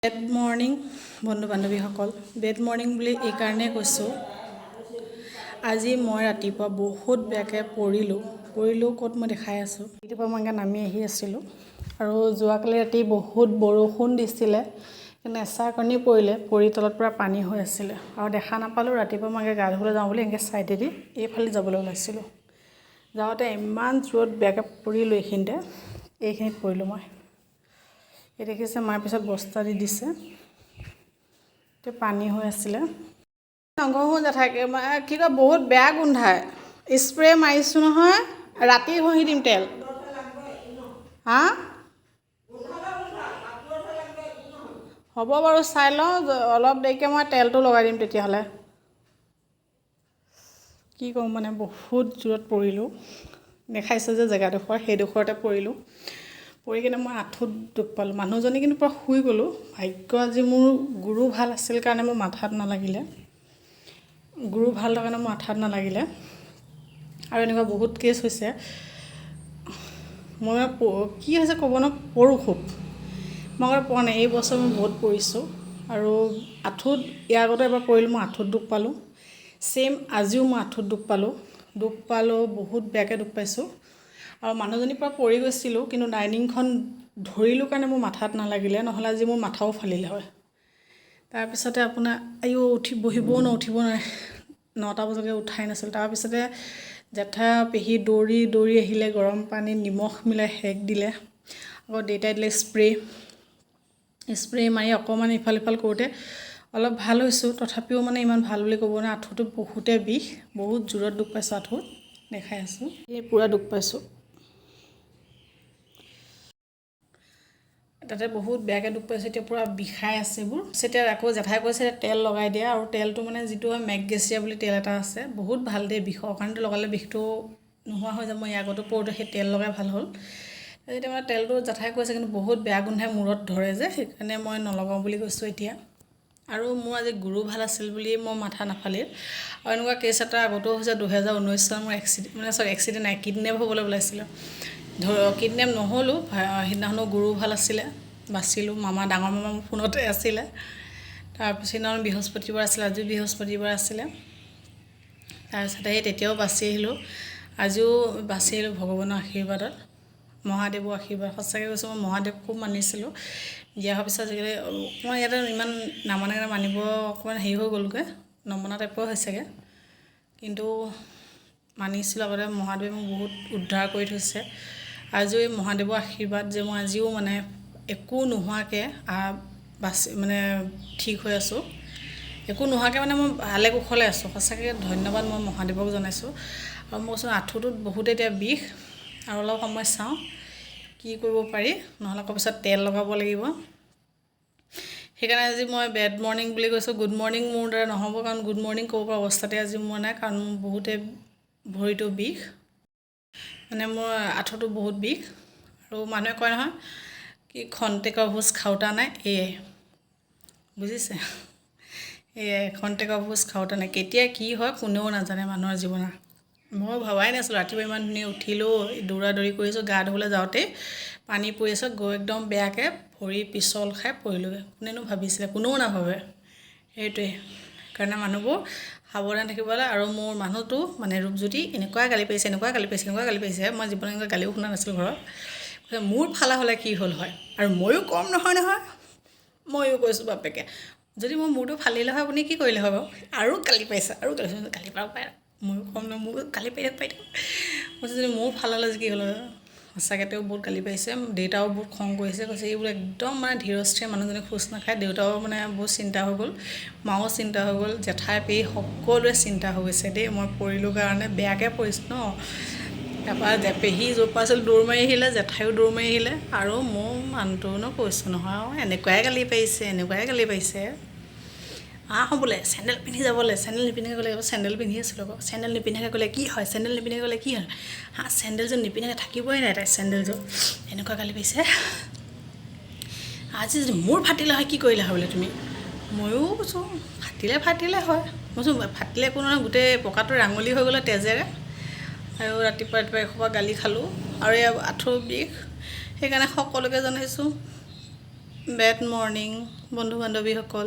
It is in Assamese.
বেড মৰ্ণিং বন্ধু বান্ধৱীসকল, বেড মৰ্ণিং বুলি এইকাৰণে কৈছোঁ। আজি মই ৰাতিপুৱা বহুত বেয়াকৈ পৰিলোঁ ক'ত মই দেখাই আছোঁ। ৰাতিপুৱা মই এনেকৈ নামি আহি আছিলোঁ আৰু যোৱাকালি ৰাতি বহুত বৰষুণ দিছিলে, এচাকণি পৰি তলত পূৰা পানী হৈ আছিলে আৰু দেখা নাপালোঁ। ৰাতিপুৱা মই গা ধুবলৈ যাওঁ বুলি এনেকৈ ছাইডেদি এইফালে যাবলৈ ওলাইছিলোঁ। যাওঁতে ইমান জোৰত বেয়াকৈ পৰিলোঁ, এইখিনিত পৰিলোঁ মই। এই দেখিছে মাৰ পিছত বস্তা দি দিছে, এতিয়া পানী হৈ আছিলে। নঘহো জেঠাইকে কি কয়, বহুত বেয়া গোন্ধায়। স্প্ৰে মাৰিছোঁ নহয়, ৰাতি ঘঁহি দিম তেল। হা হ'ব বাৰু, চাই লওঁ, অলপ দেৰিকৈ মই তেলটো লগাই দিম তেতিয়াহ'লে। কি কৰোঁ মানে, বহুত জোৰত পৰিলোঁ। দেখাইছোঁ যে জেগাডোখৰ, সেইডোখৰতে পৰিলোঁ। পৰি কিনে মই আঁঠুত দুখ পালোঁ। মানুহজনী কিন্তু পূৰা শুই গ'লোঁ। ভাগ্য আজি মোৰ গুৰু ভাল আছিল কাৰণে মোৰ মাথাত নালাগিলে। গুৰু ভাল কাৰণে মোৰ মাথাত নালাগিলে। আৰু এনেকুৱা বহুত কেছ হৈছে। মই কি হৈছে ক'ব ন, পৰোঁ খুব। মই আগতে পোৱা নাই, এই বছৰ মই বহুত পৰিছোঁ। আৰু আঁঠুত, ইয়াৰ আগতে এবাৰ পৰিলোঁ, মই আঁঠুত দুখ পালোঁ। ছেইম আজিও মই আঁঠুত দুখ পালোঁ, বহুত বেয়াকৈ দুখ পাইছোঁ। আৰু মানুহজনীৰ পৰা পৰি গৈছিলোঁ, কিন্তু ডাইনিংখন ধৰিলোঁ কাৰণে মোৰ মাথাত নালাগিলে, নহ'লে আজি মোৰ মাথাও ফালিলে হয়। তাৰপিছতে আপোনাৰ বহিবও উঠিব নোৱাৰে, 9টা বজালৈকে উঠাই নাছিলোঁ। তাৰপিছতে জেঠা পেহী দৌৰি আহিলে, গৰম পানীত নিমখ মিলাই সেক দিলে। আকৌ দেউতাই দিলে স্প্ৰে মাৰি অকণমান ইফাল সিফাল কৰোঁতে অলপ ভাল হৈছোঁ। তথাপিও মানে ইমান ভাল বুলি ক'ব নোৱাৰে, আঁঠুটো বহুতে বিষ, বহুত জোৰত দুখ পাইছোঁ আঁঠুত। দেখাই আছোঁ, এই পূৰা দুখ পাইছোঁ। তাতে বহুত বেয়াকৈ দুখ পাইছোঁ, এতিয়া পূৰা বিষাই আছে এইবোৰ। তেতিয়া আকৌ জেঠাই কৈছে তেল লগাই দিয়া, আৰু তেলটো মানে যিটো হয় মেগনেছিয়াম বুলি তেল এটা আছে, বহুত ভাল দেই বিষৰ কাৰণেতো। লগালে বিষটো নোহোৱা হৈ যাব। মই ইয়াৰ আগতো পৰোঁতে সেই তেল লগাই ভাল হ'ল। তেতিয়া মানে তেলটো জেঠাই কৈছে, কিন্তু বহুত বেয়া গোন্ধাই, মূৰত ধৰে যে, সেইকাৰণে মই নলগাওঁ বুলি কৈছোঁ এতিয়া। আৰু মোৰ আজি গুৰু ভাল আছিল বুলি মই মাথা নাফালিল। আৰু এনেকুৱা কেছ এটা আগতেও হৈছে, 2019 চনত মোৰ এক্সিডেণ্ট নাই, কিডনেপ হ'বলৈ ওলাইছিলোঁ। কিডনেপ নহ'লোঁ, সেইদিনাখনো গুৰু ভাল আছিলে, বাচিলোঁ। ডাঙৰ মামা মোৰ ফোনতে আছিলে। তাৰপিছত সেইদিনাখন বৃহস্পতিবাৰ আছিলে, আজিও বৃহস্পতিবাৰ আছিলে। তাৰপিছতে সেই তেতিয়াও বাচি আহিলোঁ, আজিও বাচি আহিলোঁ ভগৱানৰ আশীৰ্বাদত, মহাদেৱৰ আশীৰ্বাদ। সঁচাকৈ কৈছোঁ, মই মহাদেৱ খুব মানিছিলোঁ। বিয়া হোৱাৰ পিছত আজিকালি মই ইয়াতে ইমান নামানে মানিব অকণমান হেৰি হৈ গ'লগৈ, নমনা টাইপৰ হৈছেগৈ। কিন্তু মানিছিলোঁ আগতে। মহাদেৱে মোক বহুত উদ্ধাৰ কৰি থৈছে। আজিও এই মহাদেৱৰ আশীৰ্বাদ যে মই আজিও মানে একো নোহোৱাকৈ ঠিক হৈ আছোঁ। একো নোহোৱাকৈ মানে মই ভালে কুশলে আছোঁ। সঁচাকৈ ধন্যবাদ মই মহাদেৱক জনাইছোঁ। আৰু মই কৈছোঁ, আঁঠুটোত বহুতে এতিয়া বিষ, আৰু অলপ সময় চাওঁ কি কৰিব পাৰি, নহ'লে আকৌ পিছত তেল লগাব লাগিব। সেইকাৰণে আজি মই বেড মৰ্ণিং বুলি কৈছোঁ। গুড মৰ্ণিং মোৰ দ্বাৰা নহ'ব, কাৰণ গুড মৰ্ণিং ক'ব পৰা অৱস্থাতে আজি মোৰ নাই, কাৰণ মোৰ বহুতে ভৰিটো বিষ, মানে মোৰ আঁঠুটো বহুত বিষ। আৰু মানুহে কয় নহয়, কি খন্তেকৰ ভোজ খাওঁতা নাই, এয়াই বুজিছে। খন্তেকৰ ভোজ খাওঁতা নাই, কেতিয়া কি হয় কোনেও নাজানে মানুহৰ জীৱনত। মই ভবাই নাছিলোঁ, ৰাতিপুৱা ইমান ধুনীয়া উঠিলোঁ, দৌৰা দৌৰি কৰিছোঁ, গা ধুবলৈ যাওঁতেই পানী পৰি আছে, গৈ একদম বেয়াকৈ ভৰি পিছল খাই পৰিলোঁগৈ। কোনেনো ভাবিছিলে, কোনেও নাভাবে। সেইটোৱে, সেইকাৰণে মানুহবোৰ সাৱধান থাকিব লাগে। আৰু মোৰ মানুহটো মানে ৰূপজ্যোতি এনেকুৱাই গালি পাৰিছে, এনেকুৱা গালি পাৰিছে। মই জীৱনত এনেকুৱা গালিও শুনা নাছিলোঁ ঘৰত। মোৰ ফালা হ'লে কি হ'ল হয়, আৰু ময়ো কম নহয়। ময়ো কৈছোঁ বাপেকে, যদি মোৰ মূৰটো ফালিলে হয় আপুনি কি কৰিলে হয় বাৰু? আৰু গালি পাৰিছে, গালি পাৰ পায়, ময়ো কম নহয়, মোৰ গালি পাৰি থাকক। কৈছোঁ যদি মোৰ ফালালে কি হ'ল হয়। সঁচাকৈ তেওঁ বহুত গালি পাৰিছে। দেউতাও বহুত খং কৰিছে, কৈছে এইবোৰ একদম মানে ধীৰস্থিৰ মানুহজনী খোজ নাখায়। দেউতাও মানে বহুত চিন্তা হৈ গ'ল, মাও চিন্তা হৈ গ'ল, জেঠাই পেহী সকলোৱে চিন্তা হৈ গৈছে দেই। মই পৰিলোঁ কাৰণে, বেয়াকৈ পৰিছোঁ ন। তাৰপৰা পেহী য'ৰ পৰা আছিল দৌৰ মাৰি আহিলে, জেঠাইও দৌৰ মাৰি আহিলে, আৰু মোৰ মানুহটোনো কৈছোঁ নহয়, এনেকুৱাই গালি পাৰিছে। বোলে চেণ্ডেল পিন্ধি যাবলৈ, চেণ্ডেল নিপিন্ধাকৈ গ'লে, চেণ্ডেল পিন্ধি আছিলোঁ আকৌ। চেণ্ডেল নিপিন্ধাকৈ গ'লে কি হয়, চেণ্ডেল নিপিন্ধাকৈ গ'লে কি হয়, চেণ্ডেলযোৰ নিপিন্ধাকৈ থাকিবই নাই তাই, চেণ্ডেলযোৰ। এনেকুৱা গালি পাৰিছে। আজি যদি মোৰ ফাটিলে হয় কি কৰিলে হয় বোলে তুমি? ময়ো কৈছোঁ ফাটিলে হয়। মই কৈছোঁ ফাটিলে একো নহয়, গোটেই পকাটো ৰাঙলী হৈ গ'লে তেজেৰে। আৰু ৰাতিপুৱা এসোপা গালি খালোঁ, আৰু এই আঁঠুৰ বিষ। সেইকাৰণে সকলোকে জনাইছোঁ, বেড মৰ্ণিং বন্ধু বান্ধৱীসকল।